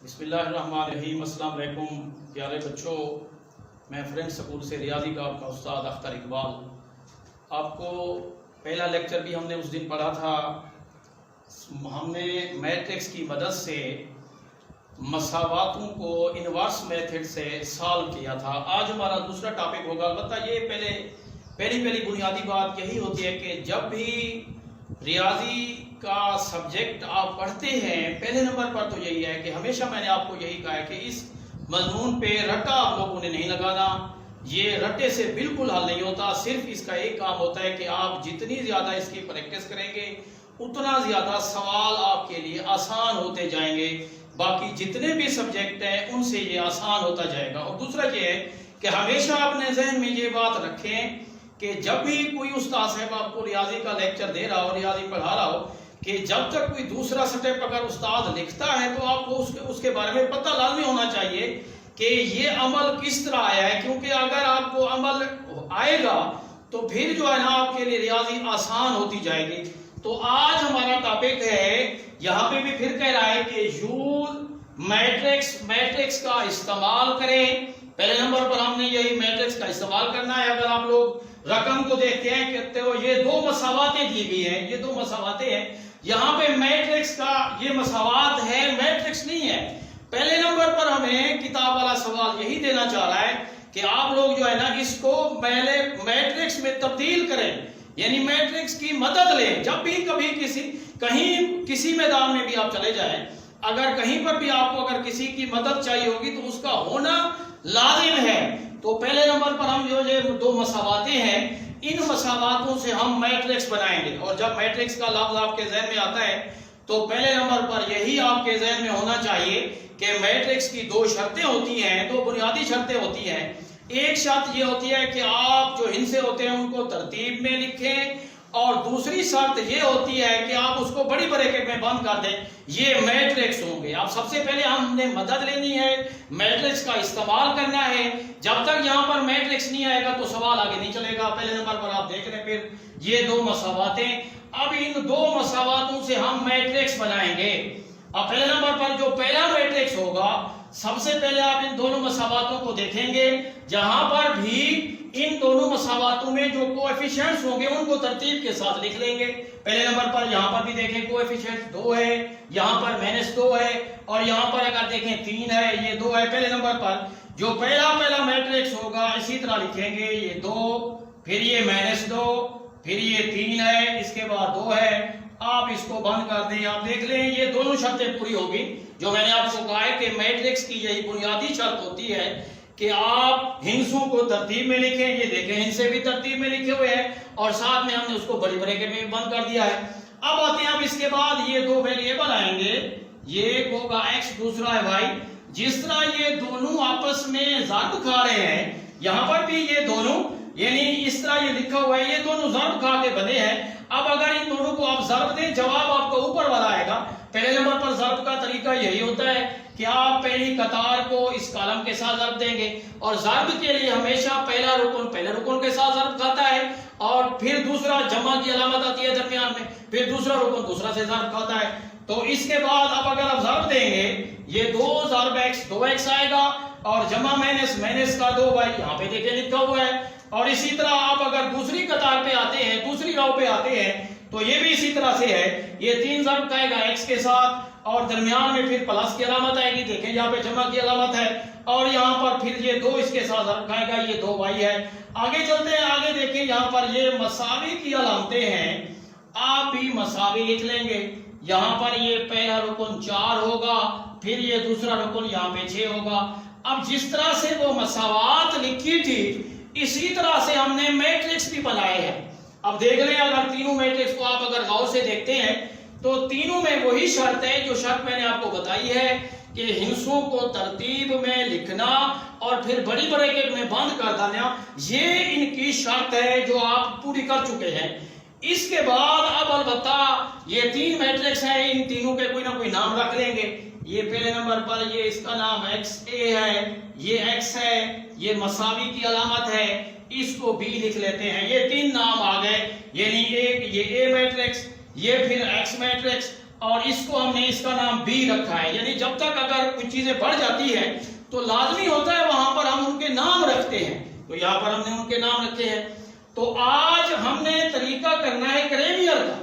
बिस्मिल्लाहिर्रहमानिर्रहीम। अस्सलाम वालेकुम प्यारे बच्चों, मैं फ्रेंड स्कूल से रियाजी का आपका उस्ताद अख्तर इकबाल। आपको पहला लेक्चर भी हमने उस दिन पढ़ा था। हमने मैट्रिक्स की मदद से मसावातों को इनवर्स मेथड से सॉल्व किया था। आज हमारा दूसरा टॉपिक होगा। अलबत्ता ये पहली बुनियादी बात यही होती है कि जब भी रियाजी का सब्जेक्ट आप पढ़ते हैं, पहले नंबर पर तो यही है कि हमेशा मैंने आपको यही कहा है कि इस मजमून पे रट्टा आप लोगों ने नहीं लगाना। ये रट्टे से बिल्कुल हल नहीं होता। सिर्फ इसका एक काम होता है कि आप जितनी ज्यादा इसकी प्रैक्टिस करेंगे उतना ज्यादा सवाल आपके लिए आसान होते जाएंगे। बाकी जितने भी सब्जेक्ट हैं उनसे ये आसान होता जाएगा। और दूसरा ये है कि हमेशा अपने जहन में ये बात रखें कि जब भी कोई उस्ताद साहब आपको रियाजी का लेक्चर दे रहा हो, रियाजी पढ़ा रहा हो, कि जब तक कोई दूसरा स्टेप अगर उस्ताद लिखता है तो आपको उसके बारे में पता लाजमी होना चाहिए कि ये अमल किस तरह आया है। क्योंकि अगर आपको अमल आएगा तो फिर जो है ना आपके लिए रियाजी आसान होती जाएगी। तो आज हमारा टॉपिक है, यहाँ पे भी फिर कह रहा है कि यूज मैट्रिक्स का इस्तेमाल करें। पहले नंबर पर हमने यही मैट्रिक्स का इस्तेमाल करना है। अगर आप लोग रकम को देखते हैं, कहते हो ये दो मसावातें दी गई हैं, ये दो मसावातें हैं। यहाँ पे मैट्रिक्स का ये मसावात है, मैट्रिक्स नहीं है। पहले नंबर पर हमें किताब वाला सवाल यही देना चाह रहा है कि आप लोग जो है ना इसको पहले मैट्रिक्स में तब्दील करें, यानी मैट्रिक्स की मदद लें। जब भी कभी किसी मैदान में भी आप चले जाएं, अगर कहीं पर भी आपको अगर किसी की मदद चाहिए होगी तो उसका होना लाजिम है। तो पहले नंबर पर हम जो ये दो मसावातें हैं, इन मसावातों से हम मैट्रिक्स बनाएंगे। और जब मैट्रिक्स का लफ्ज आपके जहन में आता है तो पहले नंबर पर यही आपके जहन में होना चाहिए कि मैट्रिक्स की दो शर्तें होती हैं, दो बुनियादी शर्तें होती हैं। एक शर्त ये होती है कि आप जो हिस्से होते हैं उनको तरतीब में लिखें, और दूसरी शर्त ये होती है कि आप उसको बड़ी ब्रैकेट में बंद कर दें। ये मैट्रिक्स होंगे। अब सबसे पहले हमने मदद लेनी है, मैट्रिक्स का इस्तेमाल करना है। जब तक यहाँ पर मैट्रिक्स नहीं आएगा तो सवाल आगे नहीं चलेगा। पहले नंबर पर आप देख रहे हैं फिर ये दो मसावातें। अब इन दो मसावातों से हम मैट्रिक्स बनाएंगे। अब पहले नंबर पर जो पहला मैट्रिक्स होगा, सबसे पहले आप इन दोनों मसावातों को देखेंगे। जहां पर भी इन दोनों मसावातों में जो कोएफिशिएंट्स होंगे उनको तरतीब के साथ लिख लेंगे। पहले नंबर पर यहाँ पर भी देखें कोएफिशिएंट 2 है, यहाँ पर -2 है, और यहाँ पर अगर देखें 3 है, ये 2 है। पहले नंबर पर जो पहला मैट्रिक्स होगा इसी तरह लिखेंगे, ये 2, फिर ये -2, फिर ये 3 है, इसके बाद 2 है। आप इसको बंद कर दें। आप देख लें ये दोनों शर्तें पूरी होगी। जो मैंने आपको कहा है कि मैट्रिक्स की यही बुनियादी शर्त होती है कि आप हिस्सों को तरतीब में लिखें। ये देखें हिस्से भी तरतीब में लिखे हुए हैं और साथ में हमने उसको बड़ी ब्रैकेट में बंद कर दिया है। अब आते हैं, अब इसके बाद ये दो वेरिएबल आएंगे, ये एक होगा x, दूसरा है y। जिस तरह ये दोनों आपस में ज़र्ब खा रहे हैं, यहाँ पर भी ये दोनों, यानी इस तरह ये लिखा हुआ है, ये दोनों ज़र्ब खा के बने हैं। अब अगर इन दोनों को आप ज़र्ब दें, जवाब आपका ऊपर वाला आएगा। पहले नंबर पर ज़र्ब का तरीका यही होता है कि आप पहली कतार को इस कॉलम के साथ ज़र्ब देंगे, और ज़र्ब के लिए हमेशा पहला रुकन पहले रुकन के साथ ज़र्ब खाता है, और फिर दूसरा जमा की अलामत आती है दरमियान में, फिर दूसरा रुकन दूसरा से ज़र्ब खाता है। तो इसके बाद अब अगर आप ज़र्ब देंगे, ये 2 ज़र्ब x 2x आएगा, और जमा माइनस का 2y यहाँ पे देखिए लिखा हुआ है। और इसी तरह आप अगर दूसरी कतार पे आते हैं, दूसरी रो पे आते हैं, तो ये भी इसी तरह से है। ये 3 ज़र्ब खाएगा x के साथ, और दरमियान में फिर प्लस की अलामत आएगी, देखें यहाँ पे जमा की अलामत है, और यहाँ पर फिर ये 2 इसके साथ ज़र्ब खाएगा, ये 2y है। आगे चलते हैं, आगे देखें यहाँ पर ये मसावी की अलामतें हैं, आप भी मसावी लिख लेंगे। यहाँ पर ये पहला रुकन 4 होगा, फिर ये दूसरा रुकन यहाँ पे 6 होगा। अब जिस तरह से वो मसावात लिखी थी इसी तरह से हमने मैट्रिक्स भी बनाए हैं। अब देख रहे हैं, अगर तीनों मैट्रिक्स को आप अगर गौर से देखते हैं तो तीनों में वही शर्त है जो शर्त मैंने आपको बताई है कि हिस्सों को तरतीब में लिखना और फिर बड़ी ब्रैकेट में बंद कर देना। ये इनकी शर्त है जो आप पूरी कर चुके हैं। इसके बाद अब अलबत्ता ये 3 मैट्रिक्स हैं, इन तीनों के कोई ना कोई नाम रख लेंगे। ये पहले नंबर पर ये इसका नाम XA है, ये X है, ये मसावी की अलामत है, इसको B लिख लेते हैं। ये 3 नाम आ गए, यानी एक ये A मैट्रिक्स, ये फिर X मैट्रिक्स, और इसको हमने इसका नाम बी रखा है। यानी जब तक अगर कुछ चीजें बढ़ जाती है तो लाजमी होता है वहां पर हम उनके नाम रखते हैं, तो यहाँ पर हमने उनके नाम रखे हैं। तो आज हमने तरीका करना है क्रेमियर का।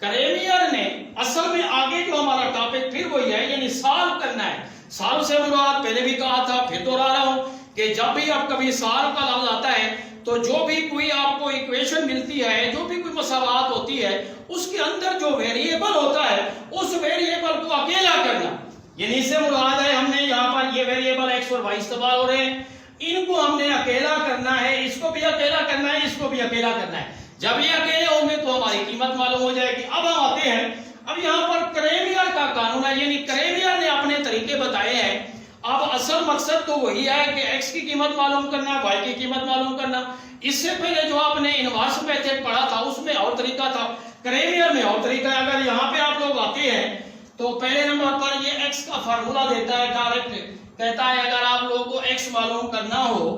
क्रेमियर ने असल में आगे जो हमारा टॉपिक फिर वही है, यानी सॉल्व करना है। सॉल्व से मुराद पहले भी कहा था, फिर दोहरा रहा हूं कि जब भी आप कभी सॉल्व का लफ्ज आता है तो जो भी कोई आपको इक्वेशन मिलती है, जो भी कोई मसावात होती है, उसके अंदर जो वेरिएबल होता है उस वेरिएबल को अकेला करना, यानी इससे मुराद है हमने यहाँ पर ये वेरिएबल x और y इस्तेमाल हो रहे हैं, इनको हमने अकेला करना है, इसको भी अकेला करना है, इसको भी अकेला करना है। जब ये अकेले होंगे तो हमारी कीमत मालूम हो जाएगी। अब हम आते हैं, अब यहाँ पर क्रेमियर का कानून है, यानी क्रेमियर ने अपने तरीके बताए हैं। अब असल मकसद तो वही है कि x की कीमत मालूम करना, y की कीमत मालूम करना। इससे पहले जो आपने इनवर्स मेथड पढ़ा था उसमें और तरीका था, क्रेमियर में और तरीका है। अगर यहाँ पे आप लोग आते हैं तो पहले नंबर पर ये x का फार्मूला देता है डायरेक्ट, कहता है अगर आप लोगों को x मालूम करना हो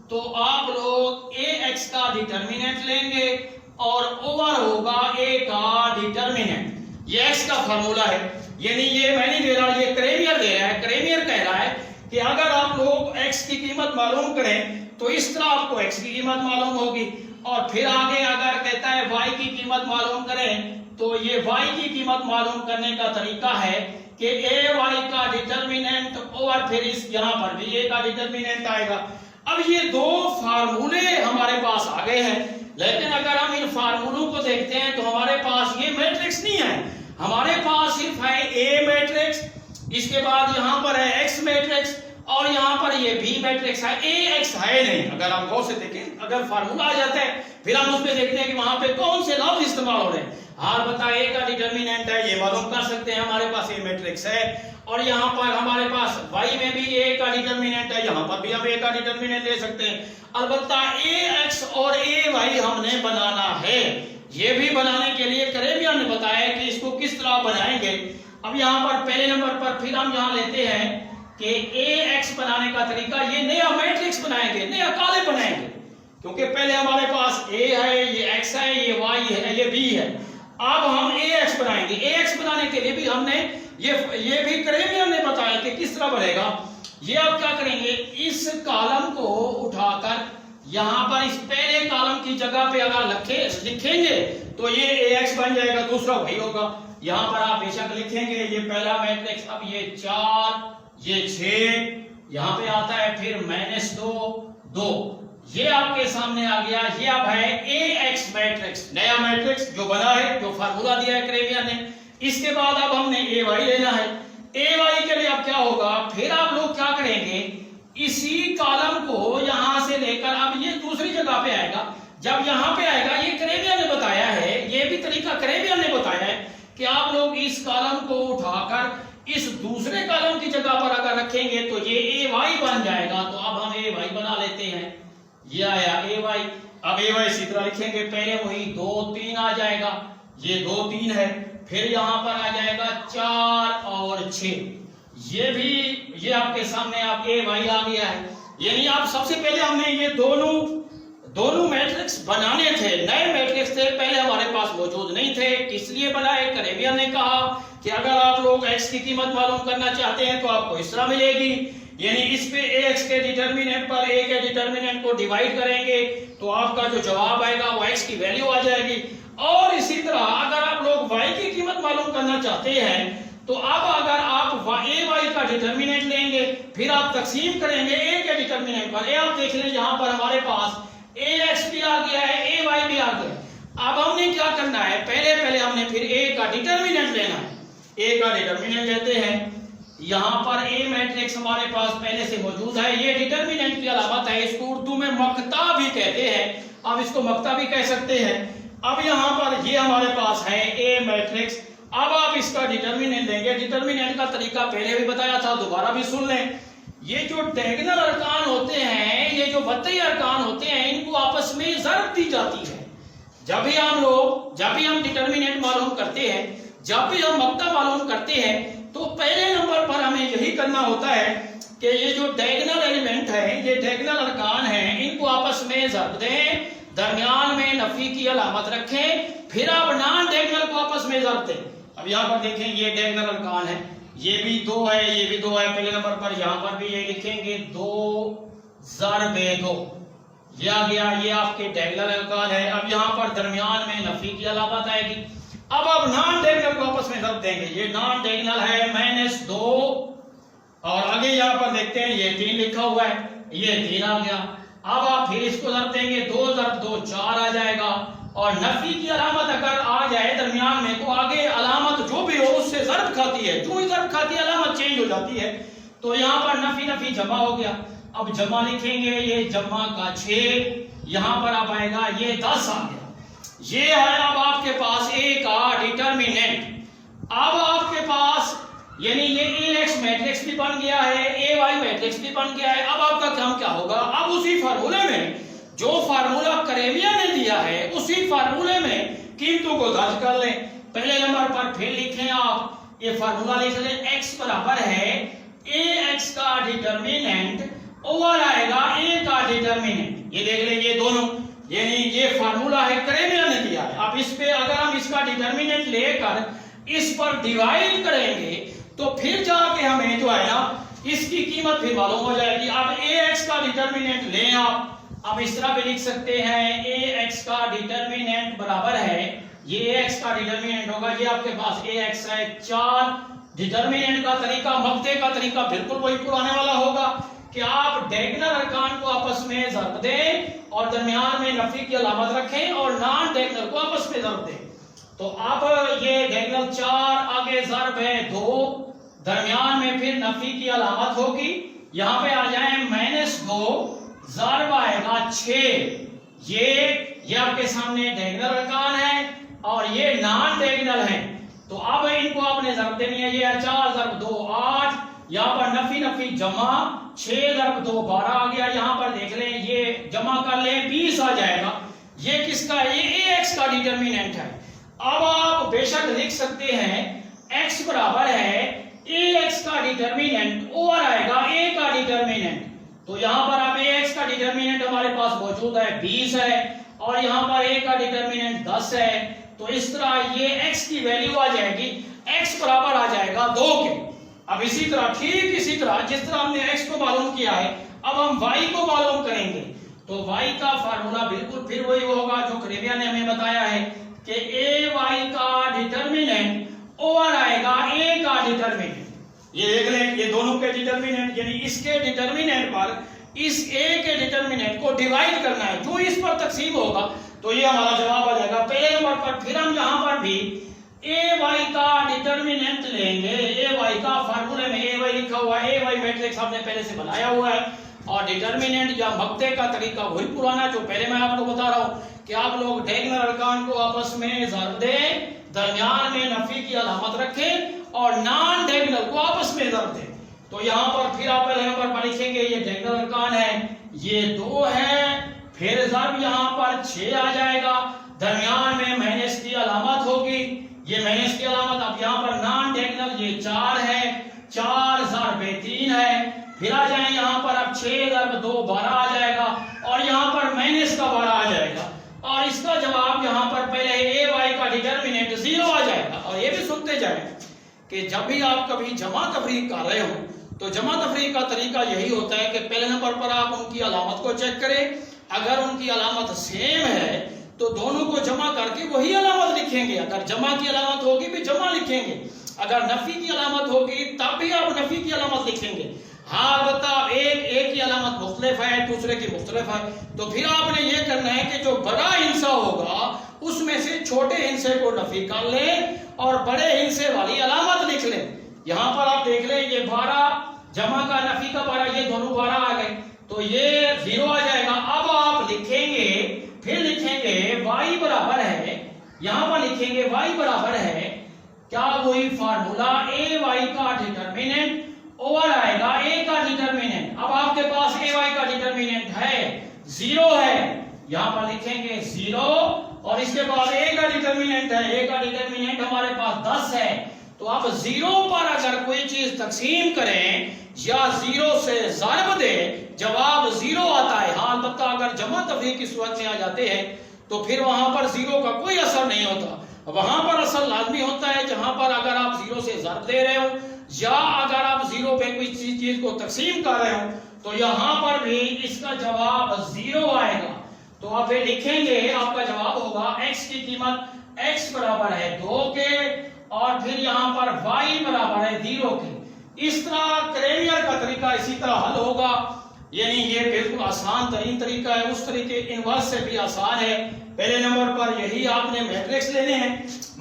तो आप लोग ax का डिटर्मिनेंट लेंगे और ओवर होगा a का डिटर्मिनेंट। ये x का फार्मूला है, यानी ये मैं नहीं दे रहा, ये क्रेमियर दे रहा है। क्रेमियर कह रहा है कि अगर आप लोग x की कीमत मालूम करें तो इस तरह आपको x की कीमत मालूम होगी, और फिर आगे अगर कहता है y की कीमत मालूम करें तो ये y की कीमत मालूम करने का तरीका है कि ay का डिटर्मिनेंट और फिर इस यहाँ पर भी a का डिटर्मिनेंट आएगा। अब ये दो फार्मूले हमारे पास आ गए हैं, लेकिन अगर हम इन फार्मूलों को देखते हैं तो हमारे पास ये मैट्रिक्स नहीं है, हमारे पास सिर्फ है A मैट्रिक्स, इसके बाद यहाँ पर है X मैट्रिक्स और यहाँ पर ये B मैट्रिक्स है, AX है नहीं। अगर हम गौर से देखें, अगर फार्मूला आ जाता है फिर हम उसमें देखते हैं कि वहां पे कौन से लफ्ज इस्तेमाल हो रहे हैं। हाल बता A का डिटर्मिनेंट है, ये मालूम कर सकते हैं, हमारे पास A मैट्रिक्स है, और यहाँ पर हमारे पास Y में भी A का डिटर्मिनेंट है, यहाँ पर भी हम A का डिटर्मिनेंट ले सकते हैं। अलबत्ता AX और AY हमने बनाना है, ये भी बनाने के लिए क्रेमियर ने बताया कि इसको किस तरह बनाएंगे। अब यहाँ पर पहले नंबर पर फिर हम यहाँ लेते हैं कि AX बनाने का तरीका, ये नया मैट्रिक्स बनाएंगे, नया काले बनाएंगे, क्योंकि पहले हमारे पास A है, ये X है, ये Y है, ये B है। अब हम AX बनाएंगे। AX बनाने के लिए भी हमने ये भी क्रेमियर ने बताया कि किस तरह बनेगा। ये आप क्या करेंगे, इस कॉलम को उठाकर यहाँ पर इस पहले कॉलम की जगह पे अगर लिखेंगे तो ये AX बन जाएगा, दूसरा वही होगा। यहाँ पर आप बेशक लिखेंगे ये पहला मैट्रिक्स, अब ये 4, ये 6, यहाँ पे आता है फिर -2, ये आपके सामने आ गया। ये अब है AX मैट्रिक्स, नया मैट्रिक्स जो बना है, जो फार्मूला दिया है क्रेमियर ने। इसके बाद अब हमने AY लेना है। AY के लिए अब क्या होगा, फिर आप लोग क्या करेंगे, इसी कॉलम को यहां से लेकर अब ये दूसरी जगह पे आएगा। जब यहाँ पे आएगा, ये क्रेमियर ने बताया है, ये भी तरीका क्रेमियर ने बताया है कि आप लोग इस कॉलम को उठाकर इस दूसरे कॉलम की जगह पर अगर रखेंगे तो ये AY बन जाएगा। तो अब हम AY बना लेते हैं, ये आया AY। अब AY इसी तरह लिखेंगे, पहले वही 2, 3 आ जाएगा, ये 2, 3 है, फिर यहाँ पर आ जाएगा 4 और 6, ये आपके सामने आप AY आ गया है। यानी आप सबसे पहले हमने ये दोनों मैट्रिक्स बनाने थे, नए मैट्रिक्स थे, पहले हमारे पास मौजूद नहीं थे। किस लिए बनाए, क्रेमियर ने कहा कि अगर आप लोग x की कीमत मालूम करना चाहते हैं तो आपको इस तरह मिलेगी, यानी इस पे AX के डिटर्मिनेंट पर A के डिटर्मिनेंट को डिवाइड करेंगे तो आपका जो जवाब आएगा वो x की वैल्यू आ जाएगी। और इसी तरह अगर आप लोग y की कीमत मालूम करना चाहते हैं तो अब अगर आप AY का डिटर्मिनेंट लेंगे, फिर आप तकसीम करेंगे A के डिटर्मिनेंट पर। आप देख लें यहाँ पर हमारे पास AX भी आ गया है, AY भी आ गया। अब हमने क्या करना है, पहले हमने फिर A का डिटर्मिनेंट लेना है। A का डिटर्मिनेंट लेते हैं, यहाँ पर A मैट्रिक्स हमारे पास पहले से मौजूद है, ये डिटर्मिनेंट की अलामत है, इसको उर्दू में मक्ता भी कहते हैं, आप इसको मक्ता भी कह सकते हैं। अब यहाँ पर ये हमारे पास है A मैट्रिक्स। अब आप इसका डिटर्मिनेंट लेंगे, डिटर्मिनेंट का तरीका पहले भी बताया था, दोबारा भी सुन लें। ये जो डायगोनल अरकान होते हैं, ये जो बत्ती अरकान होते हैं, इनको आपस में ज़र्ब दी जाती है। जब भी हम डिटर्मिनेंट मालूम करते हैं, जब भी हम मक्ता मालूम करते हैं, तो पहले नंबर पर हमें यही करना होता है कि ये जो डायगोनल एलिमेंट है, ये डायगोनल अरकान हैं, इनको आपस में ज़र्ब दें, दरमियान में नफी की अलामत रखें, फिर आप नॉन डायगोनल को आपस में ज़र्ब दें। अब यहाँ पर देखें ये डायगोनल अरकान है, ये भी 2 है, ये भी 2 है। पहले नंबर पर यहाँ पर भी ये लिखेंगे 2 ज़रब 2, ये आ गया, ये आपके डायगोनल अरकान है। अब यहाँ पर दरमियान में नफी की अलामत आएगी। अब आप नॉन डायगोनल को आपस में ज़रब देंगे, ये नॉन डायगोनल है -2, और आगे यहाँ पर देखते हैं ये 3 लिखा हुआ है, ये 3 आ गया। अब आप फिर इसको ज़रब देंगे, 2 ज़रब 2 4 आ जाएगा, और नफी की अलामत अगर आ जाए दरमियान में तो आगे अलामत जो भी हो उससे ज़रब खाती है, जो ही ज़रब खाती है अलामत चेंज हो जाती है। तो यहाँ पर नफी नफी जमा हो गया। अब जमा लिखेंगे, ये जमा का 6, यहाँ पर अब आएगा ये 10 आ गया। ये है अब आपके पास A का डिटर्मिनेंट। अब आपके पास यानी ये AX मैट्रिक्स भी बन गया है, AY मैट्रिक्स भी बन गया है। अब आपका काम क्या होगा, अब उसी फार्मूले में जो फार्मूला करेमिया ने दिया है उसी फार्मूले में कीमतों को दर्ज कर लें। पहले नंबर पर फिर लिखें आप, ये फार्मूला लिख लें, x बराबर है AX का डिटर्मिनेंट ओवर आएगा A का डिटर्मिनेंट। ये देख लें, ये दोनों यानी ये फार्मूला है करेमिया ने दिया है। अब इस पे अगर हम इसका डिटर्मिनेंट लेकर इस पर डिवाइड करेंगे तो फिर जाके हमें जो है ना इसकी कीमत फिर मालूम हो जाएगी। अब AX का डिटर्मिनेंट लें आप, अब इस तरह भी लिख सकते हैं AX का डिटर्मिनेंट बराबर है, ये AX का डिटर्मिनेंट होगा, ये आपके पास AX है 4। डिटर्मिनेंट का तरीका, मक्ते का तरीका बिल्कुल वही पुराने वाला होगा कि आप डायगोनल अरकान को आपस में ज़रब दें और दरमियान में नफी की अलामत रखें और नॉन डायगोनल को आपस में ज़रब दें। तो अब ये डायगोनल 4, आगे ज़रब है 2, दरमियान में फिर नफी की अलामत होगी। यहाँ पे आ जाए -2, ज़रब आएगा 6। ये आपके सामने डायगोनल अरकान है और ये नॉन डायगोनल है। तो अब इनको आपने ज़रब देनी है, ये 4 ज़रब 2 8, यहाँ पर नफी नफी जमा 6 ज़रब 2 12 आ गया। यहाँ पर देख लें, ये जमा कर लें 20 आ जाएगा। ये किसका, ये AX का डिटर्मिनेंट है। अब आप बेशक लिख सकते हैं x बराबर है AX का डिटर्मिनेंट ओवर आएगा A का डिटर्मिनेंट। तो यहाँ पर अब AX का डिटर्मिनेंट हमारे पास मौजूद है 20 है और यहाँ पर A का डिटर्मिनेंट 10 है। तो इस तरह ये x की वैल्यू आ जाएगी, x बराबर आ जाएगा 2 के। अब इसी तरह ठीक इसी तरह जिस तरह हमने x को मालूम किया है अब हम y को मालूम करेंगे। तो y का फार्मूला बिल्कुल फिर वही होगा जो करेमिया ने हमें बताया है कि AY का डिटर्मिनेंट ओवर आएगा A का डिटर्मिनेंट। ये देख लें, ये दोनों के डिटर्मिनेंट यानी इसके डिटर्मिनेंट पर इस A के डिटर्मिनेंट को डिवाइड करना है, जो इस पर तकसीम होगा तो ये हमारा जवाब आ जाएगा। पहले नंबर पर फिर हम यहाँ पर भी AY का डिटर्मिनेंट लेंगे। AY का फार्मूले में AY लिखा हुआ है, AY मैट्रिक्स हमने पहले से बनाया हुआ है और डिटर्मिनेंट या मक्ते का तरीका वही पुराना जो पहले मैं आपको बता रहा हूँ कि आप लोग डायगोनल अरकान को आपस में ज़रब दें, दरमियान में नफी की अलामत रखें और नॉन डायगोनल को आपस में ज़रब दें। तो यहाँ पर फिर आप पहले नंबर पर लिखेंगे, ये डायगोनल अरकान है, ये 2 है, फिर ज़रब यहाँ पर 6 आ जाएगा, दरमियान में माइनस की अलामत होगी, ये माइनस की अलामत। अब यहाँ पर नॉन डायगोनल ये 4 है, 4 ज़रब 3 है, फिर आ जाए यहाँ पर अब 6 ज़रब 2 12 आ जाएगा और यहाँ पर माइनस का 12 आ जाएगा और इसका जवाब यहाँ पर पहले AY का डिटर्मिनेंट 0 आ जाएगा। और ये भी सुनते जाए कि जब भी आप कभी जमा तफरीक कर रहे हो तो जमा तफरीक का तरीका यही होता है कि पहले नंबर पर आप उनकी अलामत को चेक करें, अगर उनकी अलामत सेम है तो दोनों को जमा करके वही अलामत लिखेंगे। अगर जमा की अलामत होगी भी जमा लिखेंगे, अगर नफी की अलामत होगी तब भी आप नफी की अलामत लिखेंगे। हाँ अलबत्ता एक की अलामत मुख्तलिफ है, दूसरे की मुख्तलिफ है, तो फिर आपने ये करना है कि जो बड़ा हिस्सा होगा उसमें से छोटे हिस्से को नफी कर लें और बड़े हिस्से वाली अलामत लिख लें। यहाँ पर आप देख लें, ये 12 जमा का नफी का 12, ये दोनों 12 आ गए तो ये 0 आ जाएगा। अब आप लिखेंगे, फिर लिखेंगे y बराबर है, यहाँ पर लिखेंगे y बराबर है क्या, वही फार्मूला AY का डिटर्मिनेंट ओवर आएगा A का डिटर्मिनेंट। अब आपके पास AY का डिटर्मिनेंट है 0 है, यहाँ पर लिखेंगे 0 और इसके बाद A का डिटर्मिनेंट है, A का डिटर्मिनेंट हमारे पास 10 है। तो आप 0 पर अगर कोई चीज तकसीम करें या 0 से ज़रब दें जवाब 0 आता है। हाँ अलबत्ता अगर जमा तफरीक की सूरत में आ जाते हैं तो फिर वहां पर 0 का कोई असर नहीं होता, वहां पर असल लाजमी होता है जहां पर अगर आप जीरो से ज़र्ब दे रहे हो या अगर आप जीरो पे कोई चीज को तकसीम कर रहे हो तो यहां पर भी इसका जवाब जीरो आएगा। तो आप ये लिखेंगे, आपका जवाब होगा x की कीमत x बराबर है 2 के और फिर यहां पर y बराबर है 0 के। इस तरह क्रेनियर का तरीका इसी तरह हल होगा, यानी ये बिल्कुल आसान तरीन तरीका है। उस तरीके इनवर्स से भी आसान है। पहले नंबर पर यही आपने मैट्रिक्स लेने हैं,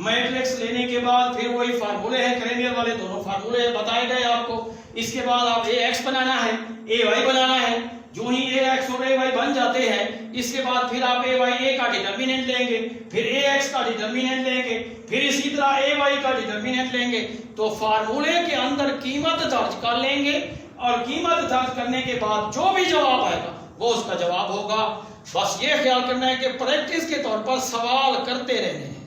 मैट्रिक्स लेने के बाद फिर वही फार्मूले हैं, क्रेनियर वाले दोनों फार्मूले बताए गए आपको। इसके बाद आप ax बनाना है, ay बनाना है। जो ही ax और ay बन जाते हैं इसके बाद फिर आप ay का डिटर्मिनेंट लेंगे, फिर ax का डिटर्मिनेंट लेंगे, फिर इसी तरह ay का डिटर्मिनेंट लेंगे। तो फार्मूले के अंदर कीमत दर्ज कर लेंगे और कीमत दर्ज करने के बाद जो भी जवाब आएगा वो उसका जवाब होगा। बस ये ख्याल करना है कि प्रैक्टिस के तौर पर सवाल करते रहने हैं।